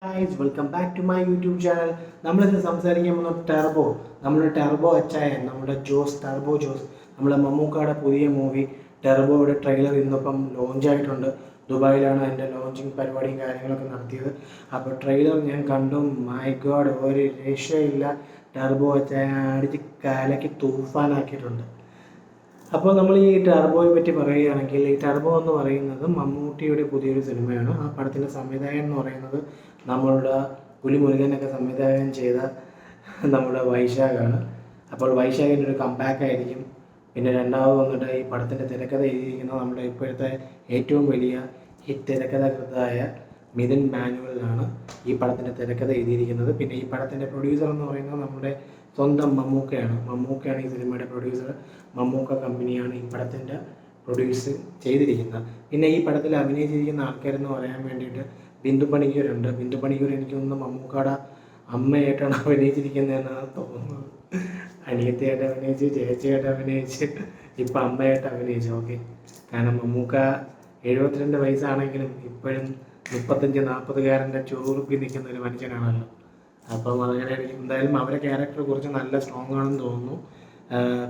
Guys welcome back to my YouTube channel. നമ്മളിന്ന് സംസാരിക്കാൻ പോകുന്ന നമ്മുടെ ടെർബോ അച്ചായൻ, നമ്മുടെ ടെർബോ ജോസ്, നമ്മുടെ മമ്മൂക്കയുടെ പുതിയ മൂവി ടെർബോയുടെ ട്രെയിലർ ഇന്നിപ്പം ലോഞ്ച് ആയിട്ടുണ്ട്. ദുബായിലാണ് അതിൻ്റെ ലോഞ്ചിങ് പരിപാടിയും കാര്യങ്ങളൊക്കെ നടത്തിയത്. അപ്പോൾ ട്രെയിലർ ഞാൻ കണ്ടു. മൈ ഗോഡ്, ഒരു രക്ഷയില്ല. ടെർബോ അച്ചായൻ അടിച്ച് കലക്കി തൂഫാനാക്കിയിട്ടുണ്ട്. അപ്പോൾ നമ്മൾ ഈ ടെർബോയെ പറ്റി പറയുകയാണെങ്കിൽ, ഈ ടെർബോ എന്ന് പറയുന്നത് മമ്മൂട്ടിയുടെ പുതിയൊരു സിനിമയാണ്. ആ പടത്തിൻ്റെ സംവിധായകൻ എന്ന് പറയുന്നത് നമ്മളുടെ പുലിമുരുകനൊക്കെ സംവിധാനം ചെയ്ത നമ്മുടെ വൈശാഖാണ്. അപ്പോൾ വൈശാഖിൻ്റെ ഒരു കംബാക്ക് ആയിരിക്കും. പിന്നെ രണ്ടാമത് വന്നിട്ട് ഈ പടത്തിൻ്റെ തിരക്കഥ എഴുതിയിരിക്കുന്നത് നമ്മുടെ ഇപ്പോഴത്തെ ഏറ്റവും വലിയ ഹിറ്റ് തിരക്കഥാകൃത്തായ മിഥുൻ മാനുവലാണ് ഈ പടത്തിൻ്റെ തിരക്കഥ എഴുതിയിരിക്കുന്നത്. പിന്നെ ഈ പടത്തിൻ്റെ പ്രൊഡ്യൂസർ എന്ന് പറയുന്നത് നമ്മുടെ സ്വന്തം മമ്മൂക്കയാണ് ഈ സിനിമയുടെ പ്രൊഡ്യൂസർ. മമ്മൂക്ക കമ്പനിയാണ് ഈ പടത്തിൻ്റെ പ്രൊഡ്യൂസ് ചെയ്തിരിക്കുന്നത്. പിന്നെ ഈ പടത്തിൽ അഭിനയിച്ചിരിക്കുന്ന ആൾക്കാരെന്ന് പറയാൻ വേണ്ടിയിട്ട് ബിന്ദു പണിക്കരുണ്ട്. ബിന്ദു പണിക്കർ എനിക്ക് തോന്നുന്നു മമ്മൂക്കയുടെ അമ്മയായിട്ടാണ് അഭിനയിച്ചിരിക്കുന്നതെന്നാണ് തോന്നുന്നത്. അനിയത്തിയായിട്ട് അഭിനയിച്ച്, ചേച്ചിയായിട്ട് അഭിനയിച്ച്, ഇപ്പം അമ്മയായിട്ട് അഭിനയിച്ചു. ഓക്കെ, കാരണം മമ്മൂക്ക 72 വയസ്സാണെങ്കിലും ഇപ്പോഴും 35-40കാരൻ്റെ ചോറുപ്പി നിൽക്കുന്ന ഒരു മനുഷ്യനാണല്ലോ. അപ്പം അങ്ങനെ എന്തായാലും അവരുടെ ക്യാരക്ടർ കുറച്ച് നല്ല സ്ട്രോങ് ആണെന്ന് തോന്നുന്നു.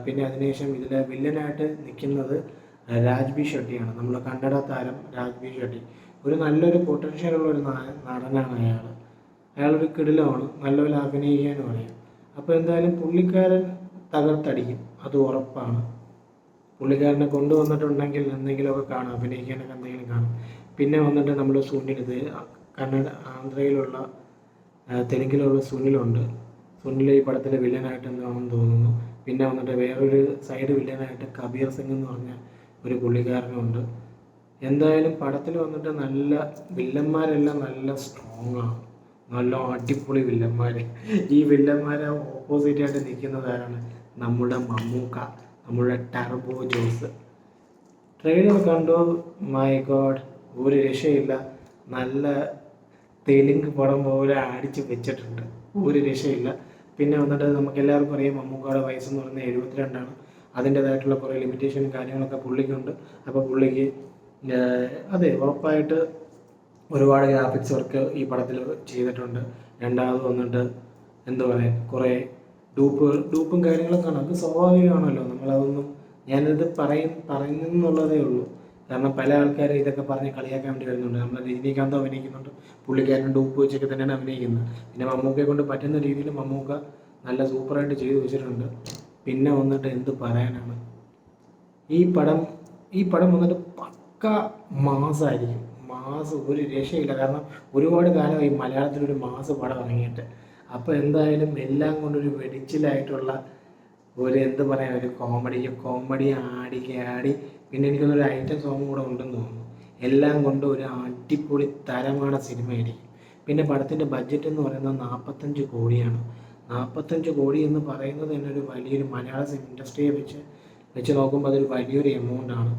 പിന്നെ അതിനുശേഷം ഇതിൽ വില്ലനായിട്ട് നിൽക്കുന്നത് രാജ്ബി ഷെട്ടിയാണ്, നമ്മുടെ കന്നഡ താരം രാജ്ബി ഷെട്ടി. ഒരു നല്ലൊരു പൊട്ടൻഷ്യലുള്ള ഒരു നടനാണ് അയാളൊരു കിടിലമാണ്, നല്ലപോലെ അഭിനയിക്കാനും അറിയാം. അപ്പോൾ എന്തായാലും പുള്ളിക്കാരൻ തകർത്തടിക്കും, അത് ഉറപ്പാണ്. പുള്ളിക്കാരനെ കൊണ്ടുവന്നിട്ടുണ്ടെങ്കിൽ എന്തെങ്കിലുമൊക്കെ കാണും, അഭിനയിക്കാനൊക്കെ എന്തെങ്കിലും കാണും. പിന്നെ വന്നിട്ട് നമ്മുടെ സുനിൽ, ഇത് ആന്ധ്രയിലുള്ള തെലുങ്കിലുള്ള സുനിലുണ്ട്. സുനിൽ ഈ പടത്തിലെ വില്ലനായിട്ട് എന്താണെന്ന് തോന്നുന്നു. പിന്നെ വന്നിട്ട് വേറൊരു സൈഡ് വില്ലനായിട്ട് കബീർ സിംഗ് എന്ന് പറഞ്ഞ ഒരു പുള്ളിക്കാരനുണ്ട്. എന്തായാലും പടത്തിൽ വന്നിട്ട് നല്ല വില്ലന്മാരെല്ലാം നല്ല സ്ട്രോങ് ആണ്, നല്ല അടിപൊളി വില്ലന്മാർ. ഈ വില്ലന്മാരെ ഓപ്പോസിറ്റായിട്ട് നിൽക്കുന്നത് ആരാണ്? നമ്മുടെ മമ്മൂക്ക, നമ്മുടെ ടെർബോ ജോസ്. ട്രെയിലർ കണ്ടു, മൈ ഗോഡ്, ഒരു രക്ഷയില്ല. നല്ല തെലുങ്ക് പടം പോലെ അടിച്ച് വെച്ചിട്ടുണ്ട്, ഒരു രക്ഷയില്ല. പിന്നെ വന്നിട്ട് നമുക്ക് എല്ലാവർക്കും അറിയാം മമ്മൂക്കയുടെ വയസ്സെന്ന് പറയുന്നത് 72ആണ്. അതിൻ്റേതായിട്ടുള്ള കുറേ ലിമിറ്റേഷനും കാര്യങ്ങളൊക്കെ പുള്ളിക്കുണ്ട്. അപ്പോൾ പുള്ളിക്ക് അതെ, ഉറപ്പായിട്ട് ഒരുപാട് ഗ്രാഫിക്സ് വർക്ക് ഈ പടത്തിൽ ചെയ്തിട്ടുണ്ട്. രണ്ടാമത് വന്നിട്ട് എന്താ പറയുക, കുറേ ഡൂപ്പും കാര്യങ്ങളൊക്കെ കാണാം. അത് സ്വാഭാവികമാണല്ലോ, നമ്മളതൊന്നും ഞാനിത് പറയുന്നുള്ളതേ ഉള്ളൂ. കാരണം പല ആൾക്കാരും ഇതൊക്കെ പറഞ്ഞ് കളിയാക്കാൻ വേണ്ടി വരുന്നുണ്ട്. നമ്മൾ രജനീകാന്ത് അഭിനയിക്കുന്നുണ്ട്, പുള്ളിക്കാരൻ ഡൂപ്പ് വെച്ചൊക്കെ തന്നെയാണ് അഭിനയിക്കുന്നത്. പിന്നെ മമ്മൂക്കയെ കൊണ്ട് പറ്റുന്ന രീതിയിൽ മമ്മൂക്ക നല്ല സൂപ്പറായിട്ട് ചെയ്തു വെച്ചിട്ടുണ്ട്. പിന്നെ വന്നിട്ട് എന്ത് പറയാനാണ്, ഈ പടം വന്നിട്ട് പക്ക മാസമായിരിക്കും. ഒരു രക്ഷയില്ല. കാരണം ഒരുപാട് കാലമായി മലയാളത്തിലൊരു പടം ഇറങ്ങിയിട്ട്. അപ്പോൾ എന്തായാലും എല്ലാം കൊണ്ടൊരു വെടിച്ചിലായിട്ടുള്ള ഒരു എന്ത് പറയാൻ, ഒരു കോമഡി ആടി. പിന്നെ എനിക്കൊന്നൊരു ഐറ്റം സോങ് കൂടെ ഉണ്ടെന്ന് തോന്നുന്നു. എല്ലാം കൊണ്ട് ഒരു അടിപൊളി തരമാണ് സിനിമയായിരിക്കും. പിന്നെ പടത്തിൻ്റെ ബഡ്ജറ്റ് എന്ന് പറയുന്നത് 45 കോടിയാണ്. 45 കോടി എന്ന് പറയുന്നത് തന്നെ ഒരു വലിയൊരു മലയാള ഇൻഡസ്ട്രിയെ വെച്ച് നോക്കുമ്പോൾ അതൊരു വലിയൊരു എമൗണ്ടാണ്.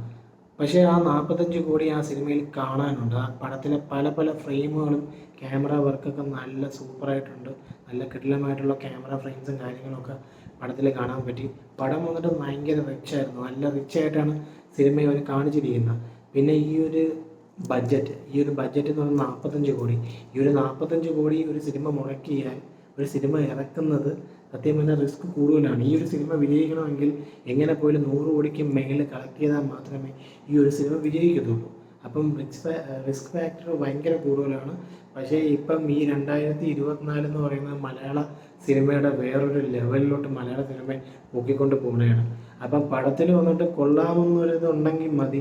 പക്ഷേ ആ 45 കോടി ആ സിനിമയിൽ കാണാനുണ്ട്. ആ പടത്തിലെ പല ഫ്രെയിമുകളും ക്യാമറ വർക്കൊക്കെ നല്ല സൂപ്പറായിട്ടുണ്ട്. നല്ല കിടിലമായിട്ടുള്ള ക്യാമറ ഫ്രെയിംസും കാര്യങ്ങളൊക്കെ പടത്തിൽ കാണാൻ പറ്റി. പടം വന്നിട്ട് ഭയങ്കര റിച്ചായിരുന്നു, നല്ല റിച്ചായിട്ടാണ് സിനിമയെ അവർ കാണിച്ചിരിക്കുന്നത്. പിന്നെ ഈ ഒരു ബഡ്ജറ്റ് എന്ന് പറയുന്നത് 45 കോടി. ഈ ഒരു 45 കോടി ഒരു സിനിമ മുടക്കിയാൽ, ഒരു സിനിമ ഇറക്കുന്നത് സത്യം പറഞ്ഞാൽ റിസ്ക് കൂടുതലാണ്. ഈ ഒരു സിനിമ വിജയിക്കണമെങ്കിൽ എങ്ങനെ പോലും 100 കോടിക്ക് മേലെ കളക്ട് ചെയ്താൽ മാത്രമേ ഈ ഒരു സിനിമ വിജയിക്കത്തുള്ളൂ. അപ്പം റിസ്ക് ഫാക്ടർ ഭയങ്കര കൂടുതലാണ്. പക്ഷേ ഇപ്പം ഈ 2024 എന്ന് പറയുന്നത് മലയാള സിനിമയുടെ വേറൊരു ലെവലിലോട്ട് മലയാള സിനിമ പൊക്കിക്കൊണ്ട് പോകുന്നതാണ്. അപ്പം പടത്തിൽ വന്നിട്ട് കൊള്ളാമെന്നൊരിതുണ്ടെങ്കിൽ മതി,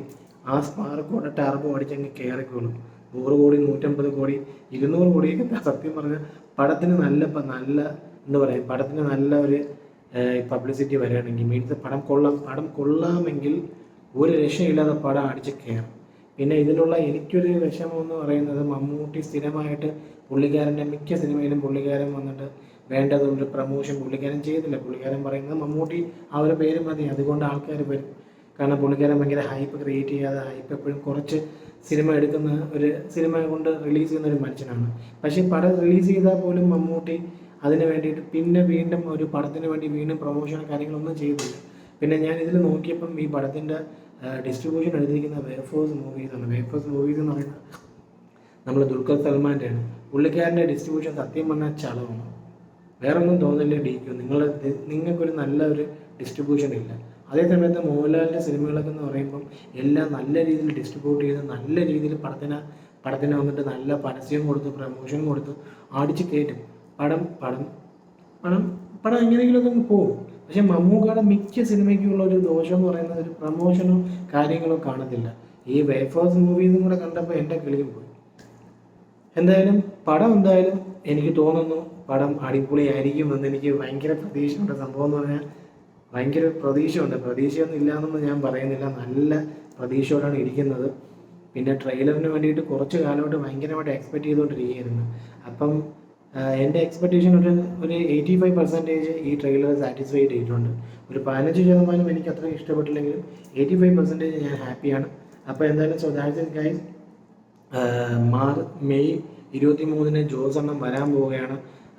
ആ സ്പാർക്കോടെ ടെർബോ അടിച്ചങ്ങ് കയറിക്കോളും. 100 കോടി, 150 കോടി, 200 കോടിയൊക്കെ സത്യം പറഞ്ഞാൽ പടത്തിന് നല്ല എന്താ പറയുക, പടത്തിന് നല്ല ഒരു പബ്ലിസിറ്റി വരികയാണെങ്കിൽ, മീൻസ് പടം കൊള്ളാമെങ്കിൽ ഒരു രക്ഷയില്ലാതെ പടം അടിച്ച് കയറും. പിന്നെ ഇതിലുള്ള എനിക്കൊരു വിഷമം എന്ന് പറയുന്നത്, മമ്മൂട്ടി സ്ഥിരമായിട്ട് പുള്ളിക്കാരൻ്റെ മിക്ക സിനിമയിലും പുള്ളിക്കാരൻ വന്നിട്ട് വേണ്ടതൊരു പ്രമോഷൻ പുള്ളിക്കാരൻ ചെയ്തില്ല. പുള്ളിക്കാരൻ പറയുന്നത് മമ്മൂട്ടി ആ ഒരു പേര് മതി, അതുകൊണ്ട് ആൾക്കാർ വരും. കാരണം പുള്ളിക്കാരൻ ഭയങ്കര ഹൈപ്പ് ക്രിയേറ്റ് ചെയ്യാതെ, ഹൈപ്പ് എപ്പോഴും കുറച്ച് സിനിമ എടുക്കുന്ന ഒരു സിനിമ കൊണ്ട് റിലീസ് ചെയ്യുന്ന ഒരു മനുഷ്യനാണ്. പക്ഷേ പടം റിലീസ് ചെയ്താൽ പോലും മമ്മൂട്ടി അതിന് വേണ്ടിയിട്ട് പിന്നെ വീണ്ടും ഒരു പടത്തിന് വേണ്ടി വീണ്ടും പ്രൊമോഷൻ കാര്യങ്ങളൊന്നും ചെയ്തില്ല. പിന്നെ ഞാൻ ഇതിൽ നോക്കിയപ്പം ഈ പടത്തിൻ്റെ ഡിസ്ട്രിബ്യൂഷൻ എഴുതിയിരിക്കുന്ന വേഫേഴ്സ് മൂവീസ് എന്ന് പറയുന്നത് നമ്മൾ ദുൽഖർ സൽമാൻ്റെയാണ്. പുള്ളിക്കാരൻ്റെ ഡിസ്ട്രിബ്യൂഷൻ സത്യം പറഞ്ഞാൽ ചളമാണ്. വേറെ ഒന്നും തോന്നില്ല DQ, നിങ്ങൾക്കൊരു നല്ല ഒരു ഡിസ്ട്രിബ്യൂഷൻ ഇല്ല. അതേ സമയത്ത് മോഹൻലാലിൻ്റെ സിനിമകളൊക്കെ എന്ന് പറയുമ്പം എല്ലാം നല്ല രീതിയിൽ ഡിസ്ട്രിബ്യൂട്ട് ചെയ്ത് നല്ല രീതിയിൽ പടത്തിന് വന്നിട്ട് നല്ല പരസ്യം കൊടുത്ത് പ്രമോഷൻ കൊടുത്ത് അടിച്ച് കയറ്റും. പടം പടം പടം പടം എങ്ങനെയെങ്കിലുമൊക്കെ അങ്ങ് പോകും. പക്ഷേ മമ്മൂക്കയുടെ മിക്ക സിനിമയ്ക്കുള്ള ഒരു ദോഷം എന്ന് പറയുന്നത് ഒരു പ്രമോഷനോ കാര്യങ്ങളോ കാണത്തില്ല. ഈ വേഫേഴ്സ് മൂവീസും കൂടെ കണ്ടപ്പോൾ എൻ്റെ കിളിയും പോയി. എന്തായാലും എനിക്ക് തോന്നുന്നു പടം അടിപൊളിയായിരിക്കുമെന്ന്. എനിക്ക് ഭയങ്കര പ്രതീക്ഷയുണ്ട്. സംഭവം എന്ന് പറഞ്ഞാൽ ഭയങ്കര പ്രതീക്ഷയുണ്ട്. പ്രതീക്ഷയൊന്നും ഇല്ലയെന്നൊന്നും ഞാൻ പറയുന്നില്ല, നല്ല പ്രതീക്ഷയോടാണ് ഇരിക്കുന്നത്. പിന്നെ ട്രെയിലറിന് വേണ്ടിയിട്ട് കുറച്ച് കാലമായിട്ട് ഭയങ്കരമായിട്ട് എക്സ്പെക്റ്റ് ചെയ്തുകൊണ്ടിരിക്കുകയായിരുന്നു. അപ്പം എൻ്റെ എക്സ്പെക്റ്റേഷൻ ഒരു 85% ഈ ട്രെയിലർ സാറ്റിസ്ഫൈ ചെയ്തിട്ടുണ്ട്. ഒരു 15% എനിക്ക് അത്ര ഇഷ്ടപ്പെട്ടില്ലെങ്കിലും 85% ഞാൻ ഹാപ്പിയാണ്. അപ്പോൾ എന്തായാലും so that's it guys. May 23 Jose അണ്ണൻ വരാൻ പോവുകയാണ്.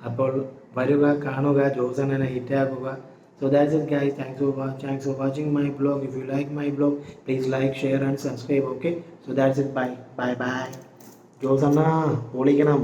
അപ്പോൾ വരിക, കാണുക, ജോസ് അണ്ണനെ ഹിറ്റാക്കുക. So that's it guys, thanks for watching my blog. If you like my blog, please like, share and subscribe. Okay, so that's it, bye. Josana പൊളിക്കണം.